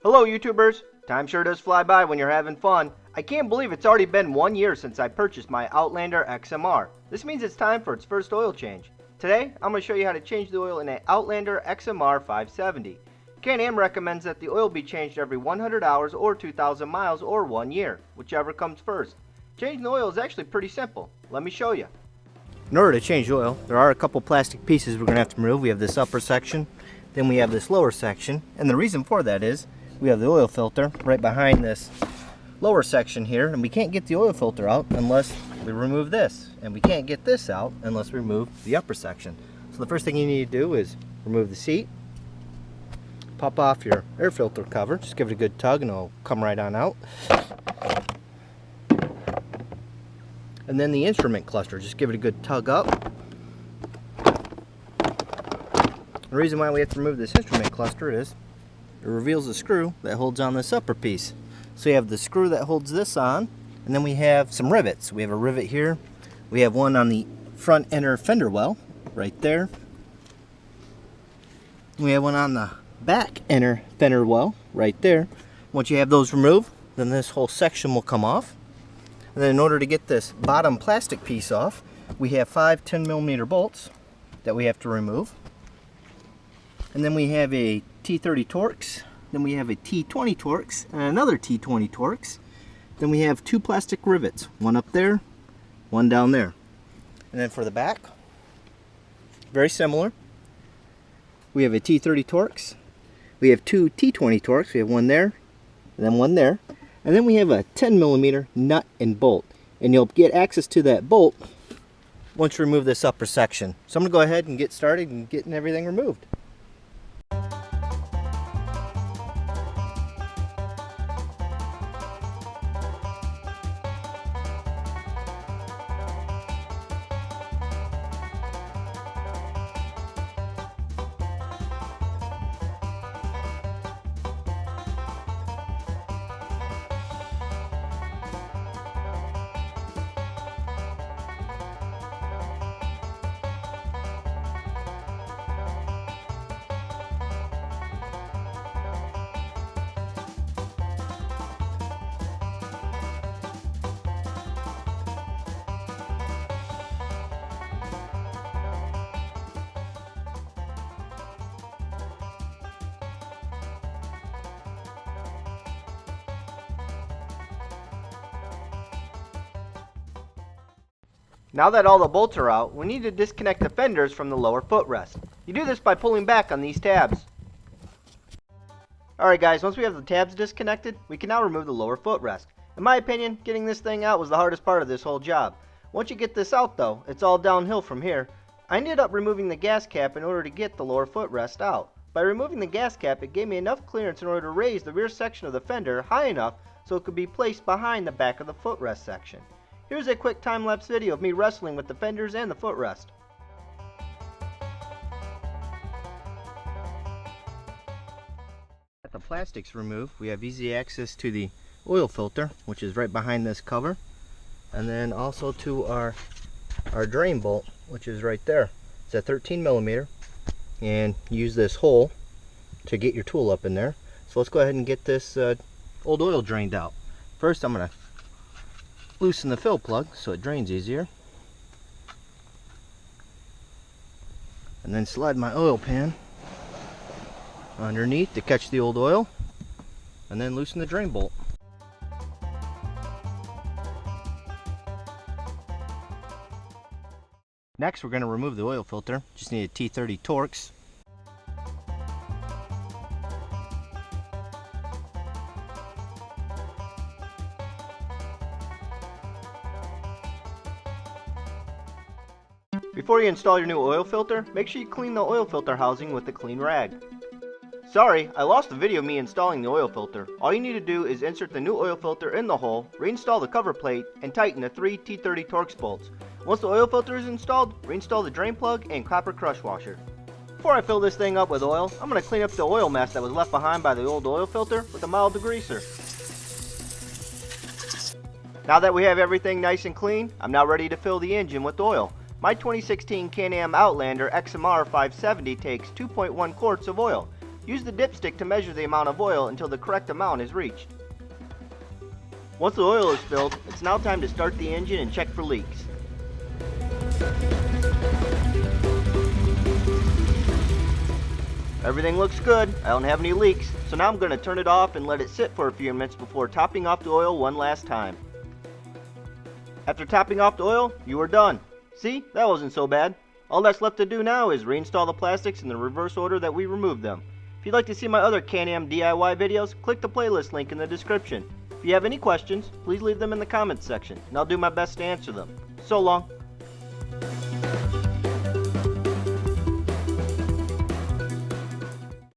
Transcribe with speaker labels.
Speaker 1: Hello YouTubers! Time sure does fly by when you're having fun. I can't believe it's already been 1 year since I purchased my Outlander Xmr. This means it's time for its first oil change. Today, I'm going to show you how to change the oil in an Outlander Xmr 570. Can-Am recommends that the oil be changed every 100 hours or 2,000 miles or 1 year, whichever comes first. Changing the oil is actually pretty simple. Let me show you. In order to change the oil, there are a couple plastic pieces we're going to have to remove. We have this upper section, then we have this lower section, and the reason for that is we have the oil filter right behind this lower section here, and we can't get the oil filter out unless we remove this, and we can't get this out unless we remove the upper section. So the first thing you need to do is remove the seat, pop off your air filter cover, just give it a good tug and it'll come right on out. And then the instrument cluster, just give it a good tug up. The reason why we have to remove this instrument cluster is it reveals the screw that holds on this upper piece. So you have the screw that holds this on, and then we have some rivets. We have a rivet here. We have one on the front inner fender well, right there. We have one on the back inner fender well, right there. Once you have those removed, then this whole section will come off. And then in order to get this bottom plastic piece off, we have 5 10mm bolts that we have to remove. And then we have a T30 Torx, then we have a T20 Torx, and another T20 Torx. Then we have 2 plastic rivets, one up there, one down there. And then for the back, very similar. We have a T30 Torx, we have 2 T20 Torx, we have one there, and then one there. And then we have a 10mm nut and bolt. And you'll get access to that bolt once you remove this upper section. So I'm going to go ahead and get started and getting everything removed. Now that all the bolts are out, we need to disconnect the fenders from the lower footrest. You do this by pulling back on these tabs. Alright guys, once we have the tabs disconnected, we can now remove the lower footrest. In my opinion, getting this thing out was the hardest part of this whole job. Once you get this out though, it's all downhill from here. I ended up removing the gas cap in order to get the lower footrest out. By removing the gas cap, it gave me enough clearance in order to raise the rear section of the fender high enough so it could be placed behind the back of the footrest section. Here's a quick time-lapse video of me wrestling with the fenders and the footrest. At the plastics removed, we have easy access to the oil filter, which is right behind this cover, and then also to our drain bolt, which is right there. It's a 13mm, and use this hole to get your tool up in there. So let's go ahead and get this old oil drained out. First, I'm going to loosen the fill plug so it drains easier, and then slide my oil pan underneath to catch the old oil, and then loosen the drain bolt. Next, we're going to remove the oil filter. Just need a T30 Torx. Before you install your new oil filter, make sure you clean the oil filter housing with a clean rag. Sorry, I lost the video of me installing the oil filter. All you need to do is insert the new oil filter in the hole, reinstall the cover plate, and tighten the 3 T30 Torx bolts. Once the oil filter is installed, reinstall the drain plug and copper crush washer. Before I fill this thing up with oil, I'm going to clean up the oil mess that was left behind by the old oil filter with a mild degreaser. Now that we have everything nice and clean, I'm now ready to fill the engine with oil. My 2016 Can-Am Outlander Xmr 570 takes 2.1 quarts of oil. Use the dipstick to measure the amount of oil until the correct amount is reached. Once the oil is filled, it's now time to start the engine and check for leaks. Everything looks good. I don't have any leaks, so now I'm going to turn it off and let it sit for a few minutes before topping off the oil one last time. After topping off the oil, you are done. See, that wasn't so bad. All that's left to do now is reinstall the plastics in the reverse order that we removed them. If you'd like to see my other Can-Am DIY videos, click the playlist link in the description. If you have any questions, please leave them in the comments section, and I'll do my best to answer them. So long.